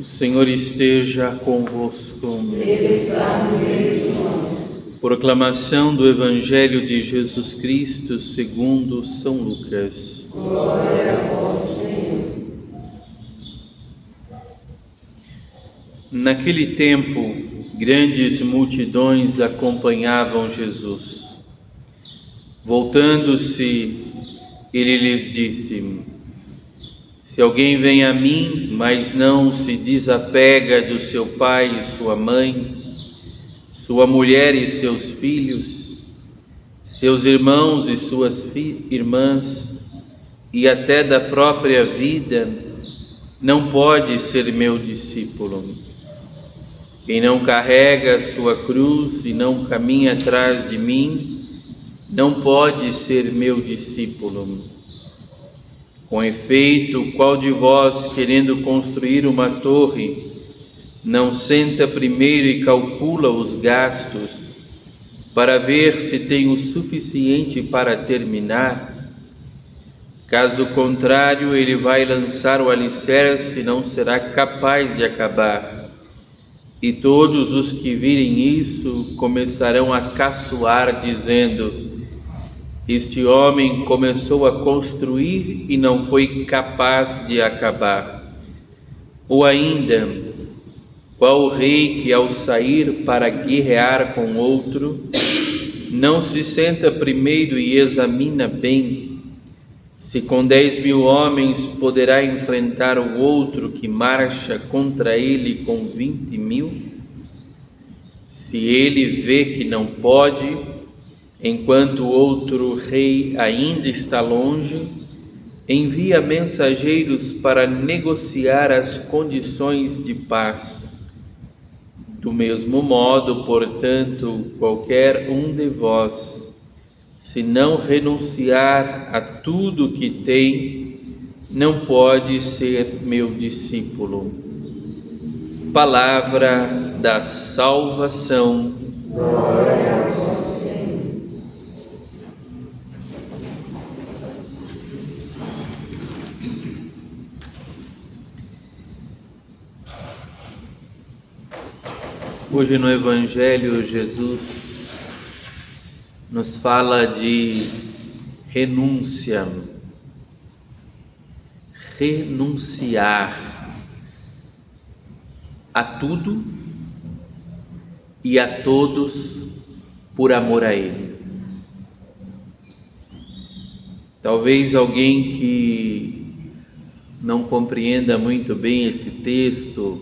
O Senhor esteja convosco. Ele está no meio de nós. Proclamação do Evangelho de Jesus Cristo segundo São Lucas. Glória a vós, Senhor. Naquele tempo, grandes multidões acompanhavam Jesus. Voltando-se, ele lhes disse: Se alguém vem a mim, mas não se desapega do seu pai e sua mãe, sua mulher e seus filhos, seus irmãos e suas irmãs, e até da própria vida, não pode ser meu discípulo. Quem não carrega a sua cruz e não caminha atrás de mim, não pode ser meu discípulo. Com efeito, qual de vós, querendo construir uma torre, não senta primeiro e calcula os gastos, para ver se tem o suficiente para terminar? Caso contrário, ele vai lançar o alicerce e não será capaz de acabar. E todos os que virem isso começarão a caçoar, dizendo: Este homem começou a construir e não foi capaz de acabar. Ou ainda, qual rei que ao sair para guerrear com outro, não se senta primeiro e examina bem se com 10.000 homens poderá enfrentar o outro que marcha contra ele com 20.000? Se ele vê que não pode, enquanto o outro rei ainda está longe, envia mensageiros para negociar as condições de paz. Do mesmo modo, portanto, qualquer um de vós, se não renunciar a tudo que tem, não pode ser meu discípulo. Palavra da salvação. Glória a vós, Senhor. Hoje no Evangelho, Jesus nos fala de renúncia, renunciar a tudo e a todos por amor a Ele. Talvez alguém que não compreenda muito bem esse texto,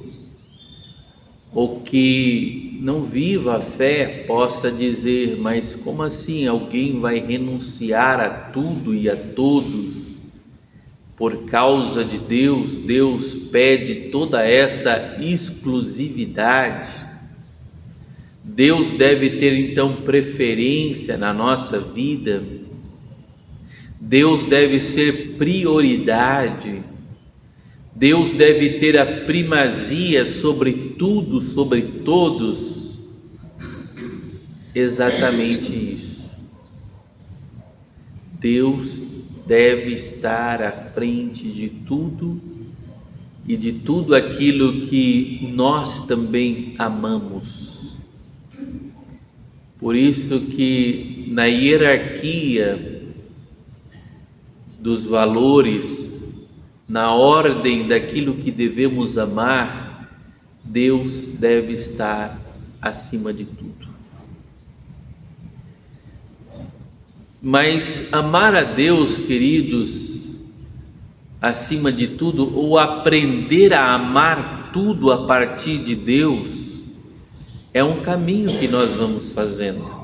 ou que não viva a fé, possa dizer: mas como assim alguém vai renunciar a tudo e a todos por causa de Deus? Deus pede toda essa exclusividade. Deus deve ter então preferência na nossa vida. Deus deve ser prioridade. Deus deve ter a primazia sobre tudo, sobre todos. Exatamente isso. Deus deve estar à frente de tudo e de tudo aquilo que nós também amamos. Por isso que na hierarquia dos valores, na ordem daquilo que devemos amar, Deus deve estar acima de tudo. Mas amar a Deus, queridos, acima de tudo, ou aprender a amar tudo a partir de Deus, é um caminho que nós vamos fazendo.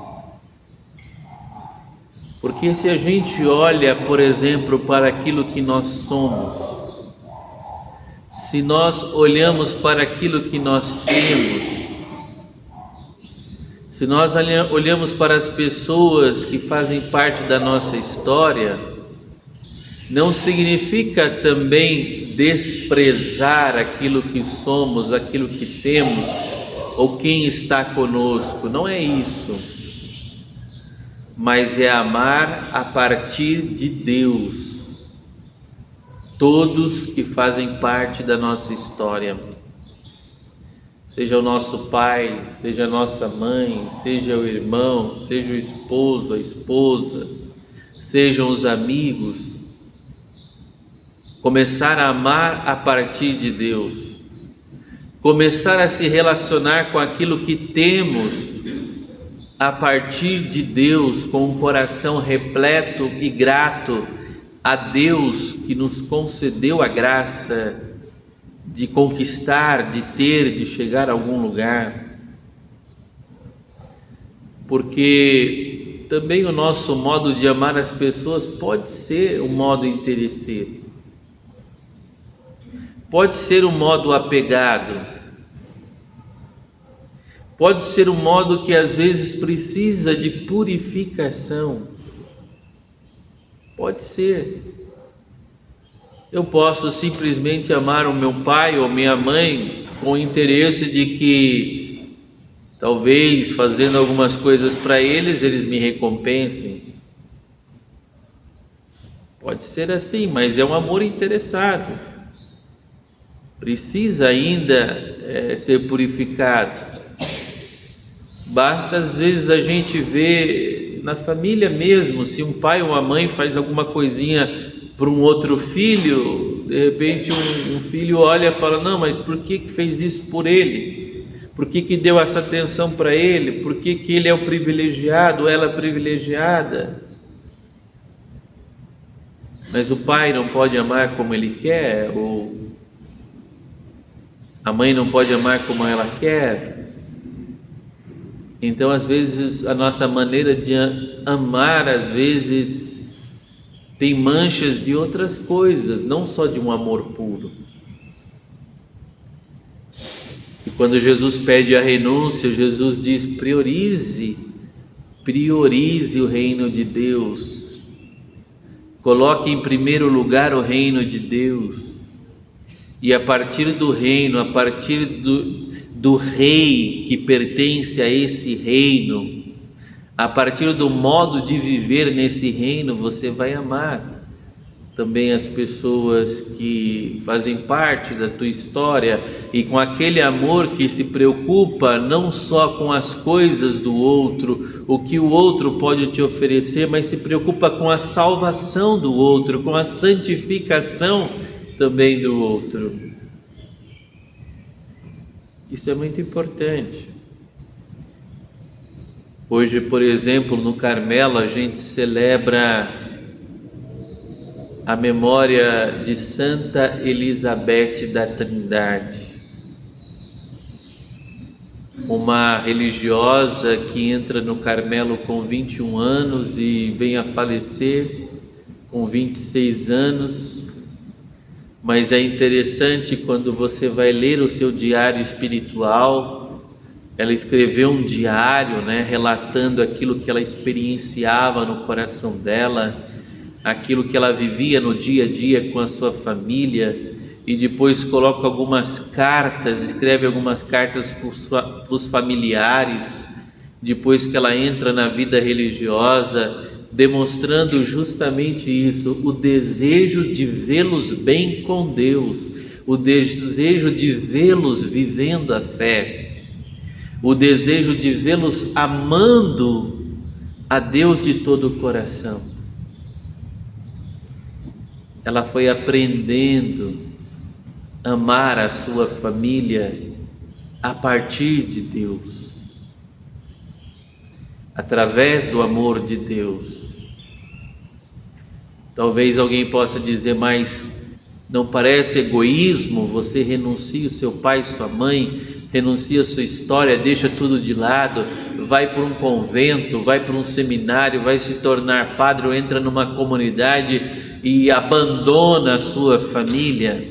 Porque se a gente olha, por exemplo, para aquilo que nós somos, se nós olhamos para aquilo que nós temos, se nós olhamos para as pessoas que fazem parte da nossa história, não significa também desprezar aquilo que somos, aquilo que temos, ou quem está conosco. Não é isso, mas é amar a partir de Deus todos que fazem parte da nossa história. seja o nosso pai, seja a nossa mãe, seja o irmão, seja o esposo, a esposa, sejam os amigos, começar a amar a partir de Deus, começar a se relacionar com aquilo que temos a partir de Deus, com um coração repleto e grato a Deus que nos concedeu a graça de conquistar, de ter, de chegar a algum lugar. Porque também o nosso modo de amar as pessoas pode ser um modo interesseiro, pode ser um modo apegado, pode ser um modo que às vezes precisa de purificação. Pode ser. Eu posso simplesmente amar o meu pai ou minha mãe com o interesse de que talvez fazendo algumas coisas para eles me recompensem. Pode ser assim, mas é um amor interessado. Precisa ainda ser purificado. Basta às vezes a gente ver na família mesmo, se um pai ou uma mãe faz alguma coisinha para um outro filho, de repente um filho olha e fala: não, mas por que fez isso por ele? Por que deu essa atenção para ele? Por que ele é o privilegiado, ela é privilegiada? Mas o pai não pode amar como ele quer, ou a mãe não pode amar como ela quer. Então, às vezes, a nossa maneira de amar, às vezes, tem manchas de outras coisas, não só de um amor puro. E quando Jesus pede a renúncia, Jesus diz: priorize o reino de Deus. Coloque em primeiro lugar o reino de Deus. E a partir do reino, a partir do rei que pertence a esse reino, a partir do modo de viver nesse reino, você vai amar também as pessoas que fazem parte da tua história, e com aquele amor que se preocupa não só com as coisas do outro, o que o outro pode te oferecer, mas se preocupa com a salvação do outro, com a santificação também do outro. Isso é muito importante. Hoje, por exemplo, no Carmelo, a gente celebra a memória de Santa Elizabeth da Trindade, uma religiosa que entra no Carmelo com 21 anos e vem a falecer com 26 anos. Mas é interessante quando você vai ler o seu diário espiritual, ela escreveu um diário, relatando aquilo que ela experienciava no coração dela, aquilo que ela vivia no dia a dia com a sua família, e depois coloca algumas cartas, escreve algumas cartas para os familiares, depois que ela entra na vida religiosa, demonstrando justamente isso, o desejo de vê-los bem com Deus, o desejo de vê-los vivendo a fé, o desejo de vê-los amando a Deus de todo o coração. Ela foi aprendendo a amar a sua família a partir de Deus, através do amor de Deus. Talvez alguém possa dizer: mas não parece egoísmo? Você renuncia o seu pai, sua mãe, renuncia a sua história, deixa tudo de lado, vai para um convento, vai para um seminário, vai se tornar padre ou entra numa comunidade e abandona a sua família.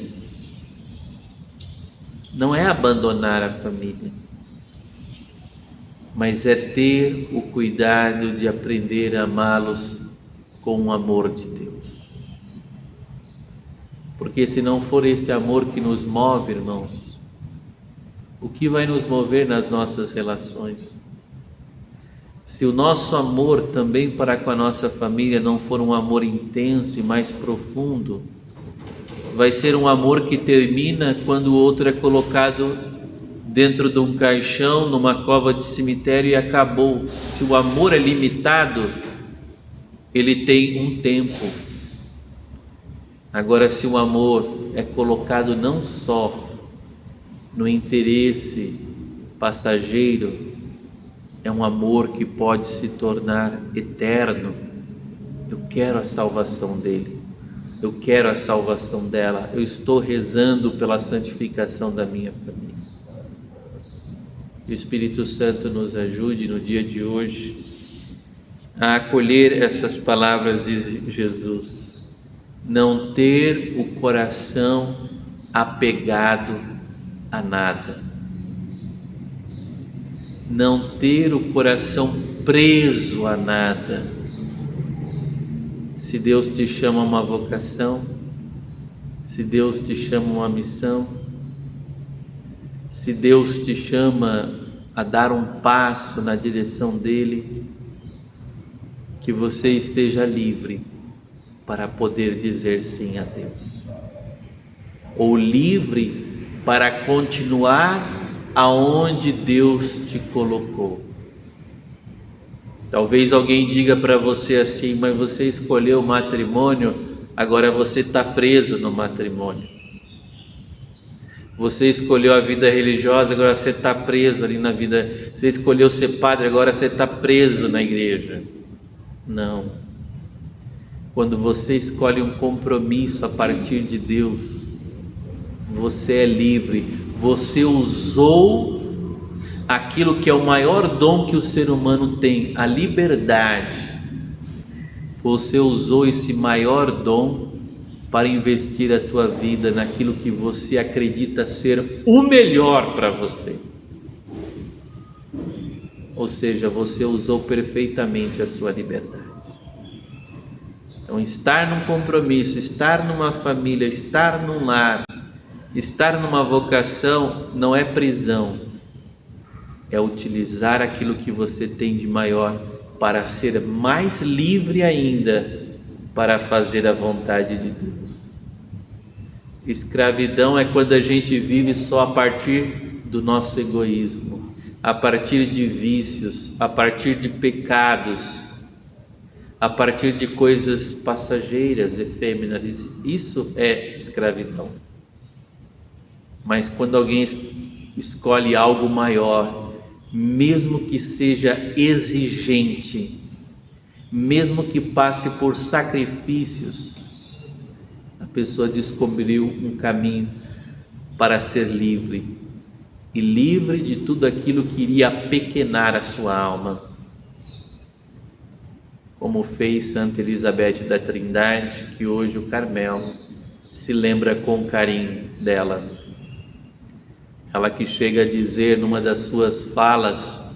Não é abandonar a família, mas é ter o cuidado de aprender a amá-los com o amor de Deus. Porque se não for esse amor que nos move, irmãos, o que vai nos mover nas nossas relações? Se o nosso amor também para com a nossa família não for um amor intenso e mais profundo, vai ser um amor que termina quando o outro é colocado dentro de um caixão, numa cova de cemitério e acabou. Se o amor é limitado, ele tem um tempo. Agora, se o amor é colocado não só no interesse passageiro, é um amor que pode se tornar eterno. Eu quero a salvação dele, eu quero a salvação dela, eu estou rezando pela santificação da minha família. Que o Espírito Santo nos ajude no dia de hoje a acolher essas palavras de Jesus. Não ter o coração apegado a nada. Não ter o coração preso a nada. Se Deus te chama a uma vocação, se Deus te chama a uma missão, se Deus te chama a dar um passo na direção dele, que você esteja livre para poder dizer sim a Deus, ou livre para continuar aonde Deus te colocou. Talvez alguém diga para você assim: mas você escolheu o matrimônio, agora você está preso no matrimônio. Você escolheu a vida religiosa, agora você está preso ali na vida. Você escolheu ser padre, agora você está preso na igreja. Não. Quando você escolhe um compromisso a partir de Deus, você é livre. Você usou aquilo que é o maior dom que o ser humano tem, a liberdade. Você usou esse maior dom para investir a tua vida naquilo que você acredita ser o melhor para você. Ou seja, você usou perfeitamente a sua liberdade. Então, estar num compromisso, estar numa família, estar num lar, estar numa vocação não é prisão, é utilizar aquilo que você tem de maior para ser mais livre ainda, para fazer a vontade de Deus. Escravidão é quando a gente vive só a partir do nosso egoísmo, a partir de vícios, a partir de pecados, a partir de coisas passageiras, efêmeras. Isso é escravidão. Mas quando alguém escolhe algo maior, mesmo que seja exigente, mesmo que passe por sacrifícios, a pessoa descobriu um caminho para ser livre, e livre de tudo aquilo que iria apequenar a sua alma, como fez Santa Elizabeth da Trindade, que hoje o Carmelo se lembra com carinho dela. Ela que chega a dizer numa das suas falas: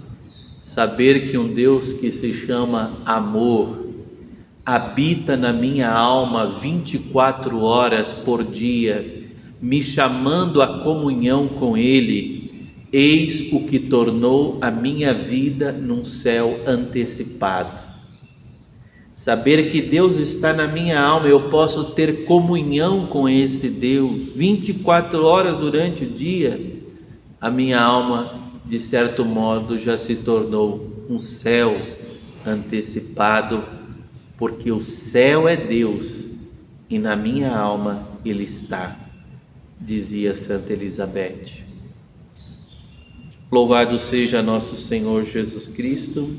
saber que um Deus que se chama amor habita na minha alma 24 horas por dia, me chamando à comunhão com Ele, eis o que tornou a minha vida num céu antecipado. Saber que Deus está na minha alma, eu posso ter comunhão com esse Deus 24 horas durante o dia, a minha alma, de certo modo, já se tornou um céu antecipado, porque o céu é Deus e na minha alma Ele está, dizia Santa Elizabeth. Louvado seja nosso Senhor Jesus Cristo.